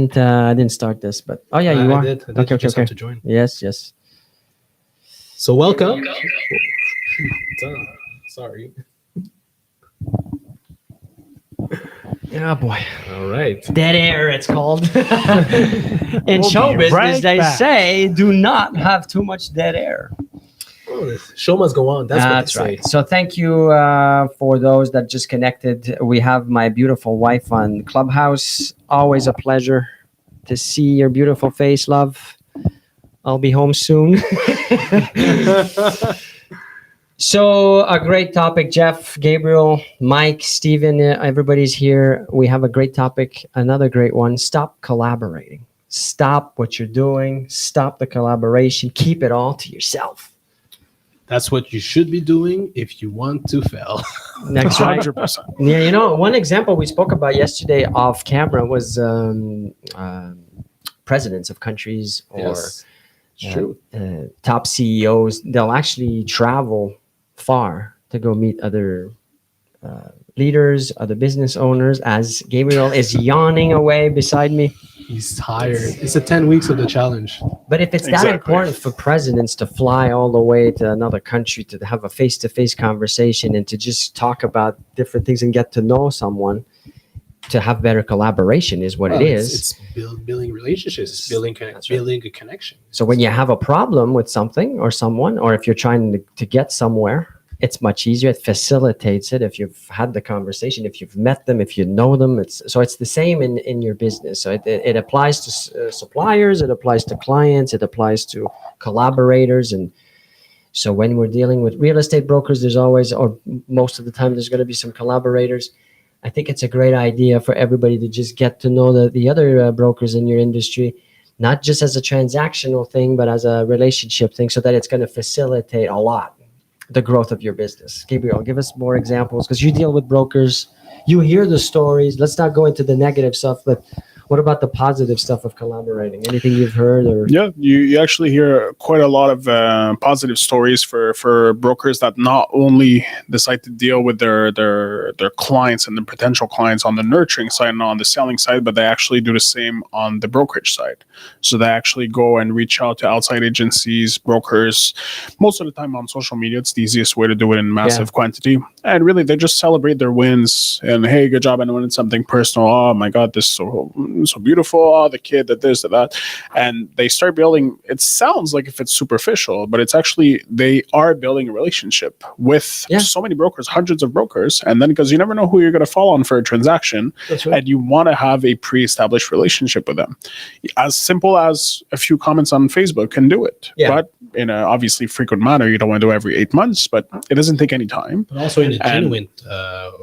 didn't start this, but you I are. did. Okay, You okay, just have okay. to join. Yes. So welcome. Sorry. Oh boy. All right. Dead air, it's called. In We'll show be business, right they back. say do not have too much dead air. Oh, the show must go on. That's what That's they say. right. So thank you for those that just connected. We have my beautiful wife on Clubhouse. Always a pleasure to see your beautiful face, love. I'll be home soon. So a great topic, Jeff, Gabriel, Mike, Steven, everybody's here. We have a great topic, another great one. Stop collaborating. Stop what you're doing. Stop the collaboration. Keep it all to yourself. That's what you should be doing if you want to fail. Next right. 100%. Yeah, one example we spoke about yesterday off camera was presidents of countries or Yes. It's true. top CEOs. They'll actually travel far to go meet other leaders, other business owners, as Gabriel is yawning away beside me. He's tired. It's the 10 weeks of the challenge. But if it's that Exactly. important for presidents to fly all the way to another country to have a face-to-face conversation and to just talk about different things and get to know someone, to have better collaboration is what it is. It's building relationships. It's building a connection. So when you have a problem with something or someone, or if you're trying to get somewhere, it's much easier. It facilitates it if you've had the conversation, if you've met them, if you know them. It's the same in your business. So it applies to suppliers, it applies to clients, it applies to collaborators. And so when we're dealing with real estate brokers, there's always, or most of the time, there's going to be some collaborators. I think it's a great idea for everybody to just get to know the other brokers in your industry, not just as a transactional thing, but as a relationship thing, so that it's going to facilitate a lot the growth of your business. Gabriel, give us more examples, because you deal with brokers. You hear the stories. Let's not go into the negative stuff, but what about the positive stuff of collaborating? Anything you've heard? Or Yeah, you actually hear quite a lot of positive stories for brokers that not only decide to deal with their clients and the potential clients on the nurturing side and on the selling side, but they actually do the same on the brokerage side. So they actually go and reach out to outside agencies, brokers. Most of the time on social media, it's the easiest way to do it in massive quantity. And really, they just celebrate their wins and, hey, good job. And when it's something personal, oh my God, this is so beautiful. Oh, the kid that this, that. And they start building, it sounds like if it's superficial, but it's actually, they are building a relationship with so many brokers, hundreds of brokers. And then because you never know who you're going to fall on for a transaction. That's right. And you want to have a pre-established relationship with them. As simple as a few comments on Facebook can do it. Yeah. But in a obviously frequent manner, you don't want to do it every 8 months, but it doesn't take any time. But also in a genuine.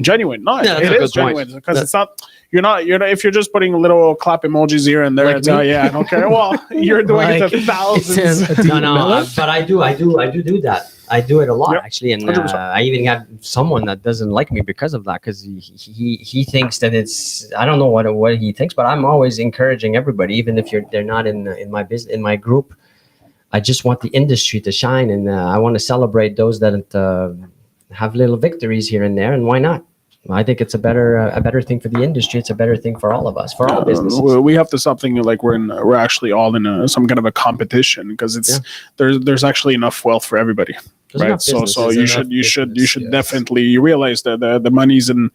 Genuine. No, Yeah, that's it a is good point. genuine because it's not. You're not. If you're just putting little clap emojis here and there, Like it's, me? yeah, I don't care. Well, you're doing it to thousands. No, but I do that. I do it a lot, Yep, actually, and 100%. I even got someone that doesn't like me because of that, because he thinks that it's, I don't know what he thinks, but I'm always encouraging everybody, even if they're not in my business, in my group. I just want the industry to shine, and I want to celebrate those that have little victories here and there, and why not? I think it's a better thing for the industry. It's a better thing for all of us, for all businesses. We have to something like we're actually all in some kind of a competition because it's there's actually enough wealth for everybody. There's Right, enough so business. you should Yes. definitely realize that the money's in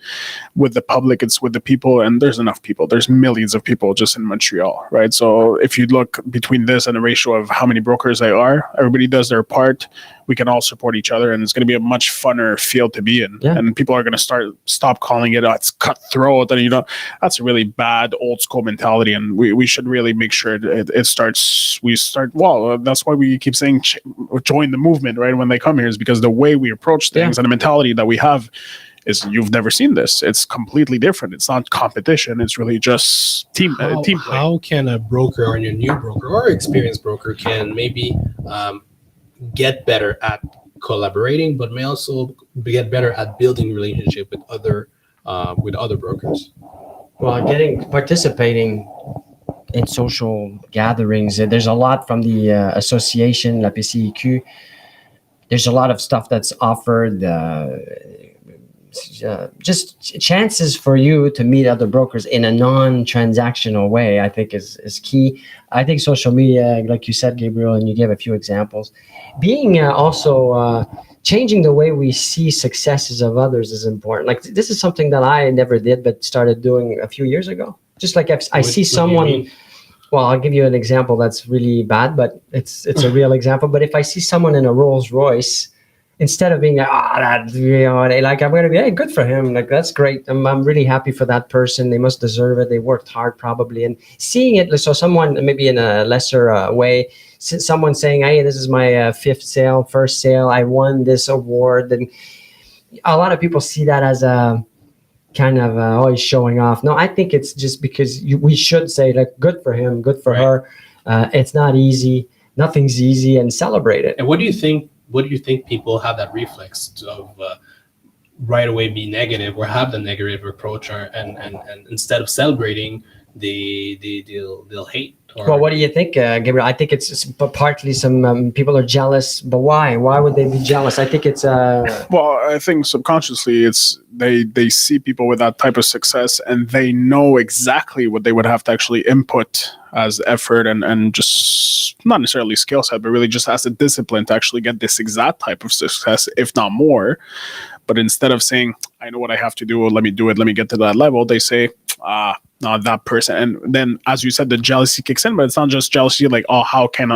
with the public, it's with the people, and there's enough people. There's millions of people just in Montreal, right? So if you look between this and the ratio of how many brokers there are, everybody does their part. We can all support each other, and it's going to be a much funner field to be in. Yeah. And people are going to stop calling it it's cutthroat, and that's a really bad old school mentality. And we should really make sure it starts. We start. Well, that's why we keep saying join the movement, right? When they come here, is because the way we approach things and the mentality that we have is you've never seen this. It's completely different. It's not competition. It's really just team play. How can a broker or a new broker or experienced broker can maybe get better at collaborating, but may also get better at building relationship with other brokers? Well, participating in social gatherings. There's a lot from the association, La PCQ. There's a lot of stuff that's offered, just chances for you to meet other brokers in a non-transactional way, I think is key. I think social media, like you said, Gabriel, and you gave a few examples, being also changing the way we see successes of others is important. Like this is something that I never did, but started doing a few years ago. Just like if I see someone, well, I'll give you an example that's really bad, but it's a real example. But if I see someone in a Rolls Royce, instead of being like I'm gonna be, hey, good for him, like that's great. I'm really happy for that person. They must deserve it. They worked hard probably. And seeing it, so someone maybe in a lesser way, someone saying, hey, this is my first sale, I won this award, and a lot of people see that as a kind of always showing off. No, I think it's just because we should say like, good for him, good for her. It's not easy. Nothing's easy, and celebrate it. And what do you think? What do you think people have that reflex of right away be negative or have the negative approach, and instead of celebrating, they'll hate? Well, what do you think, Gabriel? I think it's partly some people are jealous, but why? Why would they be jealous? I think it's well, I think subconsciously it's they see people with that type of success, and they know exactly what they would have to actually input as effort and just not necessarily skill set, but really just as a discipline to actually get this exact type of success, if not more. But instead of saying, I know what I have to do, let me do it, let me get to that level, they say, not that person. And then, as you said, the jealousy kicks in, but it's not just jealousy like, oh, how come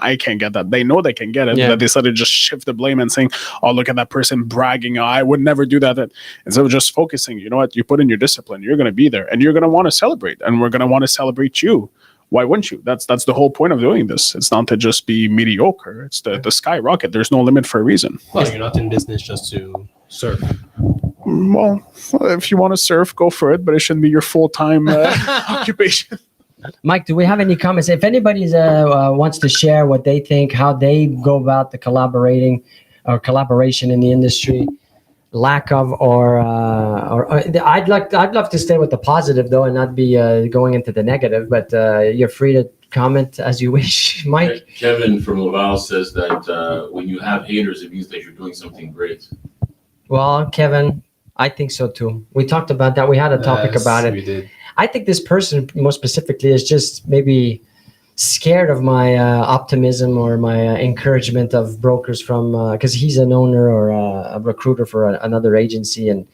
I can't get that? They know they can get it, but they sort of just shift the blame and saying, oh, look at that person bragging, oh, I would never do that. Instead of just focusing, you know what, you put in your discipline, you're going to be there, and you're going to want to celebrate, and we're going to want to celebrate you. Why wouldn't you? That's the whole point of doing this. It's not to just be mediocre. It's the skyrocket. There's no limit for a reason. Well, you're not in business just to surf. Well, if you want to surf, go for it, but it shouldn't be your full-time occupation. Mike, do we have any comments? If anybody wants to share what they think, how they go about the collaboration in the industry, lack of, or I'd love to stay with the positive though, and not be going into the negative. But you're free to comment as you wish, Mike. Kevin from Laval says that when you have haters, it means that you're doing something great. Well, Kevin, I think so too. We talked about that. We had a topic about it. We did. I think this person, more specifically, is just maybe scared of my optimism or my encouragement of brokers from, because he's an owner or a recruiter for another agency, and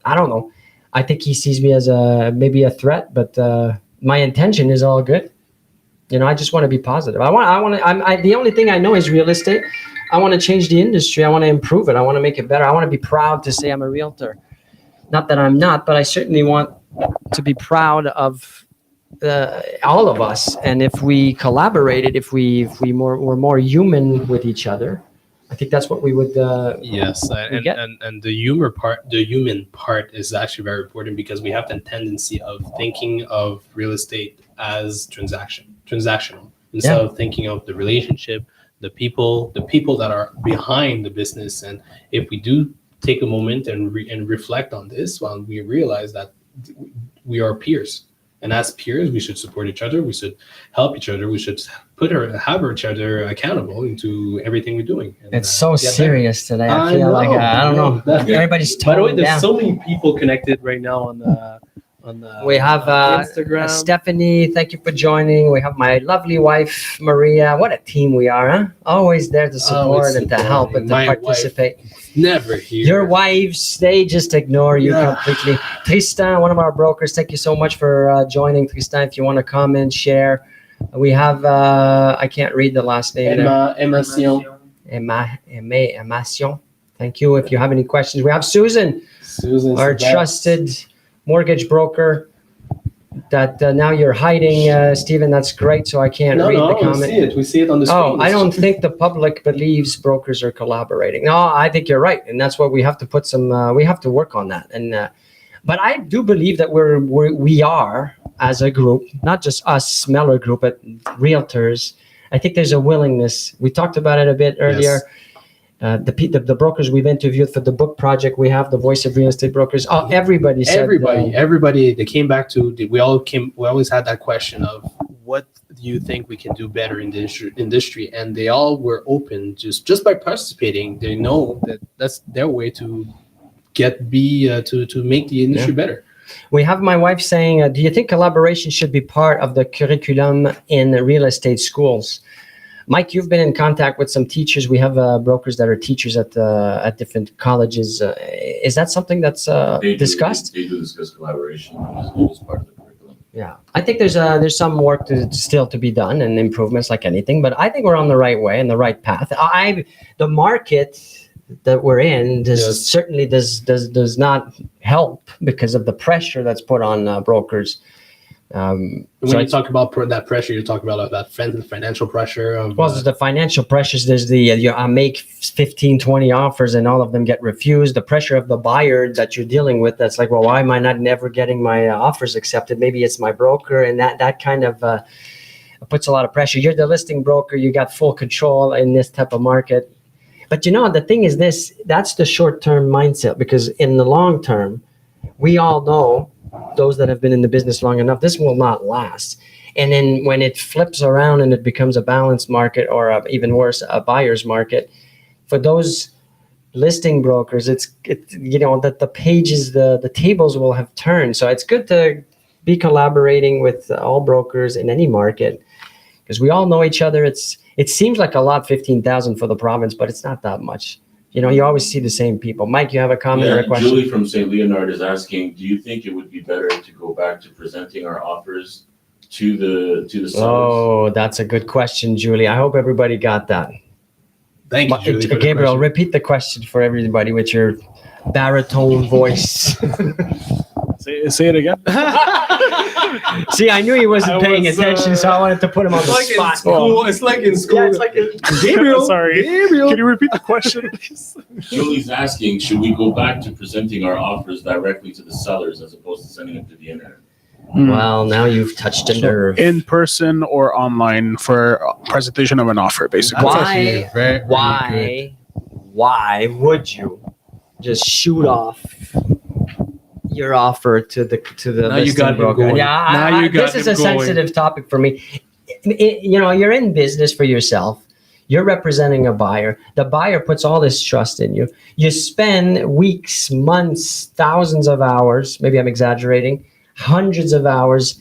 I don't know. I think he sees me as maybe a threat, but my intention is all good. You know, I just want to be positive. The only thing I know is real estate. I want to change the industry. I want to improve it. I want to make it better. I want to be proud to say I'm a realtor. Not that I'm not, but I certainly want to be proud of all of us. And if we collaborated, if we were more human with each other, I think that's what we would. Yes, and the human part is actually very important, because we have the tendency of thinking of real estate as transactional instead of thinking of the relationship, the people that are behind the business. And if we do take a moment and reflect on this, well, we realize that we are peers. And as peers, we should support each other. We should help each other. We should have each other accountable into everything we're doing. And, it's so serious today. I feel like I don't know. Everybody's by the way, there's down. So many people connected right now on the. We have Instagram. Stephanie. Thank you for joining. We have my lovely wife Maria. What a team we are, huh? Always there to support and to help and to participate. Never here. Your wives, they just ignore you completely. Tristan, one of our brokers, thank you so much for joining. Tristan, if you want to comment, share. We have, I can't read the last name. Emation. Thank you. If you have any questions, we have Susan, our trusted mortgage broker. That now you're hiding, Stephen. That's great. So I can't read the comment. We see it on the screen. Oh, I don't think the public believes brokers are collaborating. No, I think you're right, and that's what we have to put some. We have to work on that. And but I do believe that we are as a group, not just us, Mellor Group, but realtors. I think there's a willingness. We talked about it a bit earlier. Yes. The brokers we've interviewed for the book project, we have the Voice of Real Estate Brokers. Oh, everybody said everybody. They came back to. We always had that question of what do you think we can do better in the industry, and they all were open just by participating. They know that that's their way to to make the industry better. We have my wife saying, do you think collaboration should be part of the curriculum in real estate schools? Mike, you've been in contact with some teachers. We have brokers that are teachers at different colleges. Is that something that's discussed? They do discuss collaboration as part of the curriculum. Yeah, I think there's some work still to be done and improvements like anything, but I think we're on the right way and the right path. The market that we're in certainly does not help because of the pressure that's put on brokers. When you talk about that pressure, you're talking about that financial pressure. There's the financial pressures. There's the I make 15, 20 offers and all of them get refused. The pressure of the buyer that you're dealing with. That's like, well, why am I not never getting my offers accepted? Maybe it's my broker, and that kind of puts a lot of pressure. You're the listing broker. You got full control in this type of market. But the thing is that's the short-term mindset, because in the long term, we all know, those that have been in the business long enough, this will not last. And then when it flips around and it becomes a balanced market, or even worse, a buyer's market, for those listing brokers, that the pages, the tables will have turned. So it's good to be collaborating with all brokers in any market, because we all know each other. It seems like a lot, 15,000 for the province, but it's not that much. You always see the same people. Mike, you have a comment or a question? Julie from St. Leonard is asking, do you think it would be better to go back to presenting our offers to the sellers? Oh, that's a good question, Julie. I hope everybody got that. Thank you, Julie, for the Gabriel, question. repeat the question for everybody with your baritone voice. Say it again. See, I knew he wasn't paying attention, so I wanted to put him on the spot. It's like in school. Yeah, it's like Gabriel. Sorry. Gabriel. Can you repeat the question, please? Julie's asking, should we go back to presenting our offers directly to the sellers as opposed to sending them to the internet? Well, now you've touched a nerve. In person or online for presentation of an offer, basically. That's actually very, very Why would you just shoot off your offer to the Now you listing got him broker? going. Yeah, Now you got this is a him going. sensitive topic for me. You're in business for yourself. You're representing a buyer. The buyer puts all this trust in you. You spend weeks, months, thousands of hours, maybe I'm exaggerating, hundreds of hours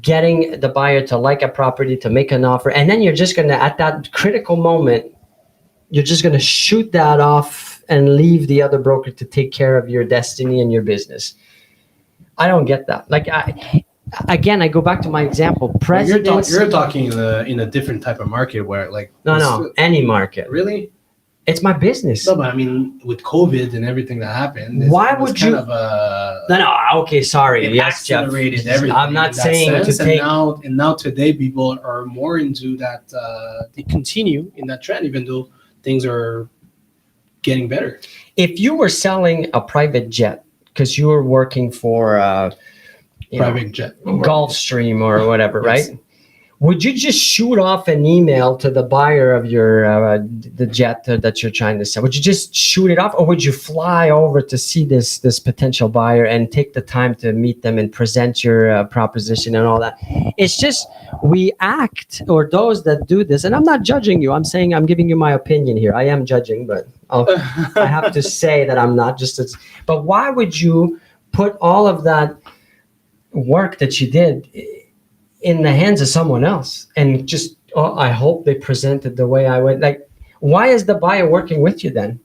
getting the buyer to like a property, to make an offer. And then you're just going to, at that critical moment, you're just going to shoot that off and leave the other broker to take care of your destiny and your business. I don't get that. Like, I go back to my example. Presidents. You're talking in a different type of market where, like, No, any market. Really? It's my business. No, but I mean, with COVID and everything that happened, Why it was would kind you- of No, okay, sorry. it Yes, Jeff. accelerated everything. I'm in not that saying to sense. take. And now today people are more into that. They continue in that trend, even though things are getting better. If you were selling a private jet because you were working for Private jet. Gulfstream or whatever, Yes. right? Would you just shoot off an email to the buyer of your the jet that you're trying to sell? Would you just shoot it off, or would you fly over to see this potential buyer and take the time to meet them and present your proposition and all that? It's just we act, or those that do this, and I'm not judging you. I'm saying I'm giving you my opinion here. I am judging, but I have to say that I'm not just. But why would you put all of that work that you did in the hands of someone else and just, I hope they presented the way I would? Like, why is the buyer working with you then?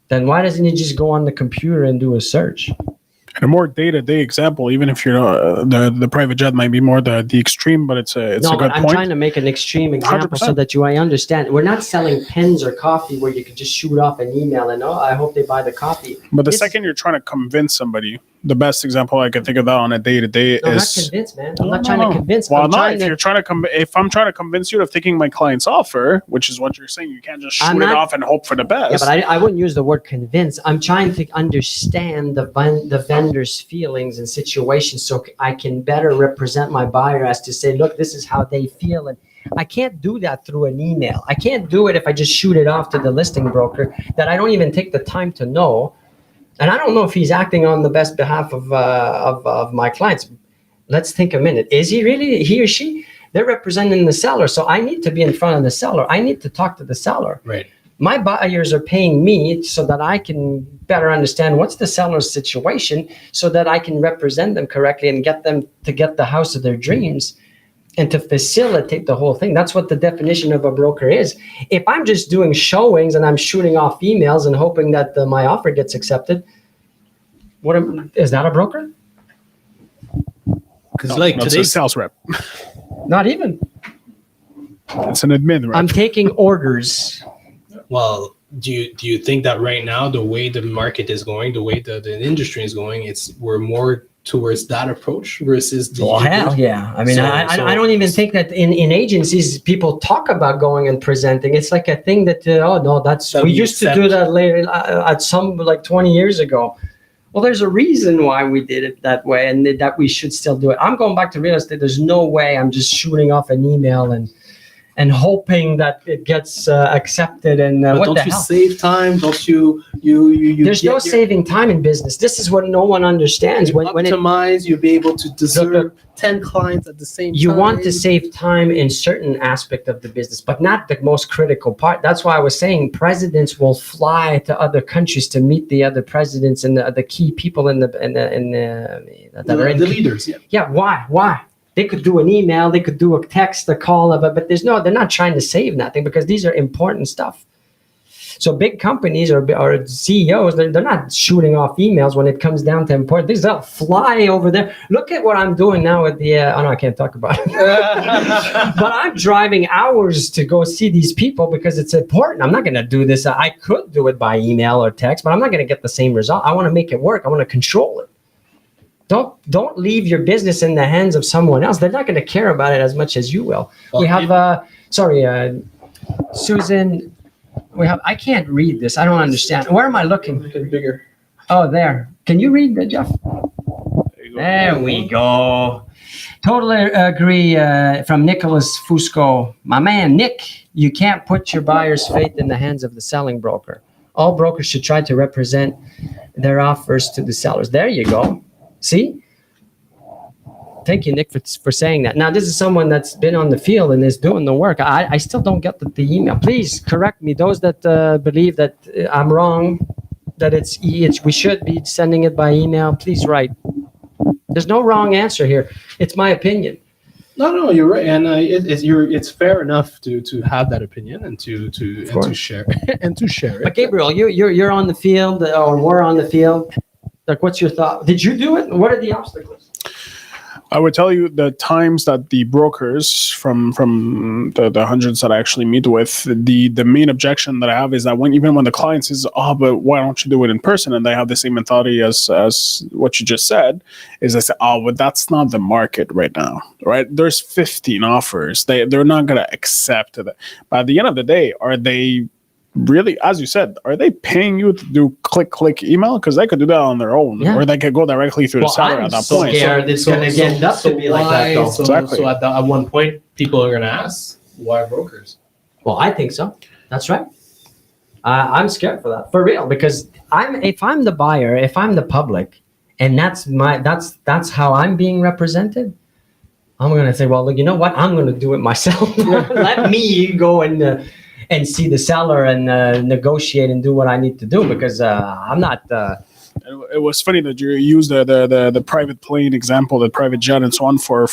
Then why doesn't he just go on the computer and do a search? And a more day-to-day example, even if you're the private jet might be more the extreme, but it's a No, good but I'm point. trying to make an extreme example so 100%. that I understand. We're not selling pens or coffee where you can just shoot off an email and, I hope they buy the coffee. But the It's- second you're trying to convince somebody, the best example I can think of that on a day-to-day No, I'm not is. convinced, man. I'm not trying to convince. Well, I'm no, trying if to. you're trying to if I'm trying to convince you of taking my client's offer, which is what you're saying, you can't just shoot I'm it not- off and hope for the best. Yeah, but I wouldn't use the word convince. I'm trying to understand the vendor's feelings and situations so I can better represent my buyer as to say, look, this is how they feel. And I can't do that through an email. I can't do it if I just shoot it off to the listing broker that I don't even take the time to know. And I don't know if he's acting on the best behalf of my clients. Let's think a minute. Is he really, he or she? They're representing the seller. So I need to be in front of the seller. I need to talk to the seller. Right. My buyers are paying me so that I can better understand what's the seller's situation so that I can represent them correctly and get them to get the house of their dreams and to facilitate the whole thing. That's what the definition of a broker is. If I'm just doing showings and I'm shooting off emails and hoping that my offer gets accepted, is that a broker? Because like That's a today's sales rep. Not even. It's an admin rep. I'm taking orders. well, do you think that right now the way the market is going, the way the industry is going, we're more towards that approach versus the Well, hell yeah. I mean, I don't even think that in agencies people talk about going and presenting. It's like a thing that, oh no, we used to do that later at some like 20 years ago. Well, there's a reason why we did it that way and that we should still do it. I'm going back to real estate. There's no way I'm just shooting off an email and hoping that it gets accepted. And what don't the you hell? save time? Don't you There's no saving time in business. This is what no one understands. When optimize, you'll be able to deserve 10 clients at the same time. you want to save time in certain aspect of the business, but not the most critical part. That's why I was saying presidents will fly to other countries to meet the other presidents and the key people in the leaders. Yeah. Yeah, why? They could do an email, they could do a text, a call, but they're not trying to save nothing because these are important stuff. So big companies or CEOs, they're not shooting off emails when it comes down to important things. They'll fly over there. Look at what I'm doing now with the, oh no, I can't talk about it. But I'm driving hours to go see these people because it's important. I'm not going to do this. I could do it by email or text, but I'm not going to get the same result. I want to make it work. I want to control it. Don't leave your business in the hands of someone else. They're not going to care about it as much as you will. Well, we have, Susan. I can't read this. I don't understand. Where am I looking? Bigger. Oh, there. Can you read that, Jeff? There we go. Totally agree from Nicholas Fusco. My man, Nick, you can't put your buyer's faith in the hands of the selling broker. All brokers should try to represent their offers to the sellers. There you go. See? Thank you, Nick, for saying that. Now, this is someone that's been on the field and is doing the work. I still don't get the email. Please correct me. Those that believe that I'm wrong, that we should be sending it by email, please write. There's no wrong answer here. It's my opinion. No, you're right, and it's fair enough to have that opinion and to share and to share it. But Gabriel, you're on the field, or we're on the field. Like, what's your thought? Did you do it? What are the obstacles? I would tell you the times that the brokers from the hundreds that I actually meet with, the main objection that I have is that even when the client says, oh, but why don't you do it in person? And they have the same mentality as what you just said, is they say, oh, but that's not the market right now, right? There's 15 offers. They're not going to accept it. But at the end of the day, are they really, as you said, are they paying you to do click email? Because they could do that on their own, or they could go directly through the seller at that point. Scared it's going to end up to be like that, though. Exactly. So at one point, people are going to ask, why brokers? Well, I think so. That's right. I'm scared for that, for real, because if I'm the buyer, if I'm the public, and that's how I'm being represented, I'm going to say, well, look, you know what? I'm going to do it myself. Let me go and see the seller and negotiate and do what I need to do, because I'm not. It was funny that you used the private plane example, the private jet, and so on for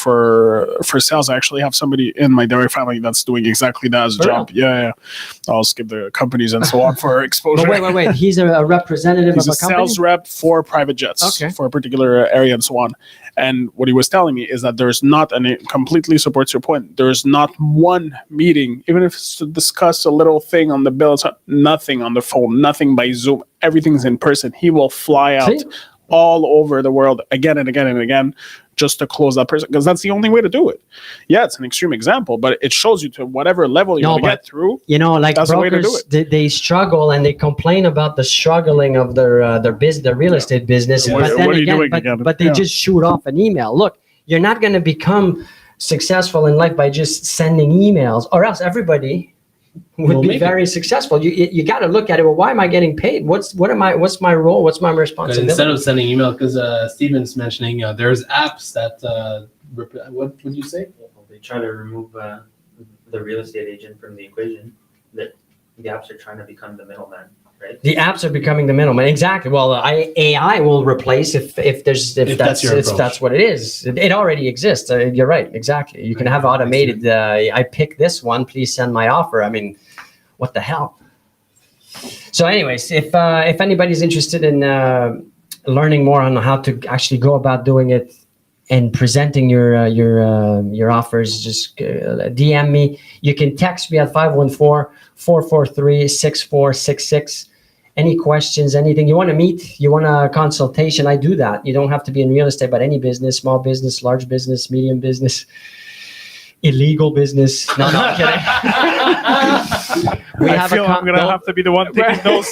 sales. I actually have somebody in my direct family that's doing exactly that as a job. Yeah. I'll skip the companies and so on for exposure. But wait. He's a representative He's of a a company? sales rep for private jets, Okay. for a particular area and so on. And what he was telling me is that there's not, and it completely supports your point, there's not one meeting, even if it's to discuss a little thing on the bill, nothing on the phone, nothing by Zoom, everything's in person. He will fly out all over the world again and again and again just to close that person, because that's the only way to do it. Yeah, it's an extreme example, but it shows you to whatever level you want to get through. You know, like that's brokers, the way to do they struggle and they complain about the struggling of their real estate business. What are you doing again? But they just shoot off an email. Look, you're not going to become successful in life by just sending emails, or else everybody would be very successful. You got to look at it. Well, why am I getting paid? What's my role? What's my responsibility? Instead of sending email, because Steven's mentioning there's apps that what would you say? They try to remove the real estate agent from the equation. That The apps are trying to become the middleman, right? The apps are becoming the middleman. Exactly. Well, AI will replace if that's your approach. that's what it is. It already exists. You're right. Exactly. You can have automated. I pick this one. Please send my offer. I mean, what the hell? So, anyways, if anybody's interested in learning more on how to actually go about doing it and presenting your offers, just DM me. You can text me at 514-443-6466. Any questions, anything you want to meet, you want a consultation, I do that. You don't have to be in real estate, but any business, small business, large business, medium business, illegal business. No, I'm kidding. I feel I'm gonna have to be the one taking those.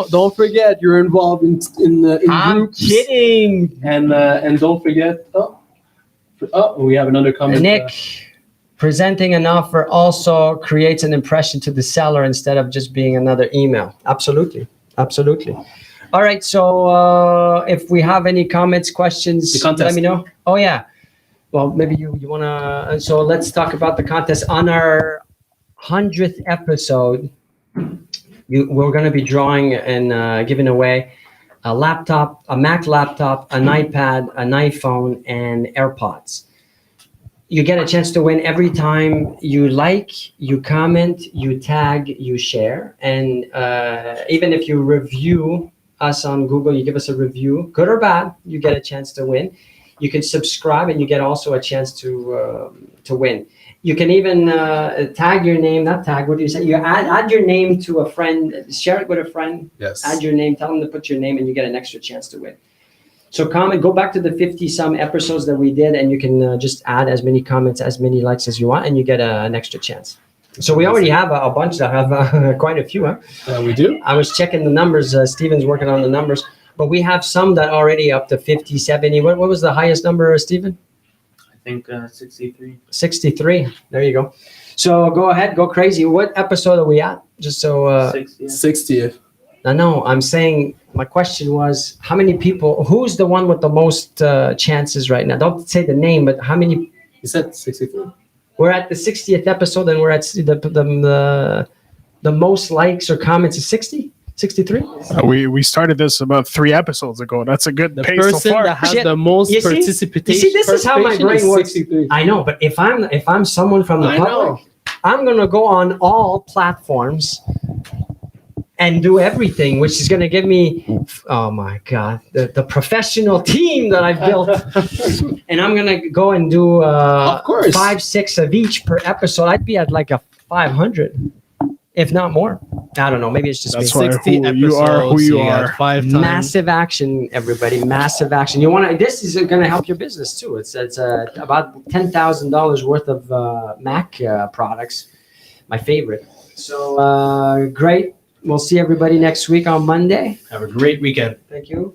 Don't forget you're involved in I'm groups. kidding. And don't forget. We have another comment. Nick, presenting an offer also creates an impression to the seller instead of just being another email. Absolutely. All right. So if we have any comments, questions, The contest. let me know. Oh yeah. Well, maybe you want to. So let's talk about the contest on our 100th episode. We're going to be drawing and giving away a laptop, a Mac laptop, an iPad, an iPhone, and AirPods. You get a chance to win every time you like, you comment, you tag, you share. And even if you review us on Google, you give us a review, good or bad, you get a chance to win. You can subscribe and you get also a chance to win. You can even tag your name, not tag, what do you say? You add your name to a friend, share it with a friend. Yes. Add your name, tell them to put your name, and you get an extra chance to win. So comment, go back to the 50-some episodes that we did, and you can just add as many comments, as many likes as you want, and you get an extra chance. So we already have a bunch that have quite a few, huh? We do. I was checking the numbers. Steven's working on the numbers, but we have some that already up to 50, 70. What was the highest number, Steven? I think 63. 63. There you go. So go ahead, go crazy. What episode are we at? Just so 60. 60th. No, I'm saying my question was how many people, who's the one with the most chances right now? Don't say the name, but how many? You said 64. We're at the 60th episode and we're at the most likes or comments is 60? 63? We started this about 3 episodes ago. That's a good The pace person so far. that has Shit. the most You see? participation. You see, this is how my brain works. 63. I know, but if I'm someone from the I public, know. I'm gonna go on all platforms and do everything, which is gonna give me, oh my God, the professional team that I've built, and I'm gonna go and do Of course. 5, 6 of each per episode. I'd be at like a 500, if not more. I don't know. Maybe it's just That's me. why 60 who you are, who episodes, you got are. 5 times. Massive action, everybody! Massive action. You want to? This is going to help your business too. It's about $10,000 worth of Mac products. My favorite. So great. We'll see everybody next week on Monday. Have a great weekend. Thank you.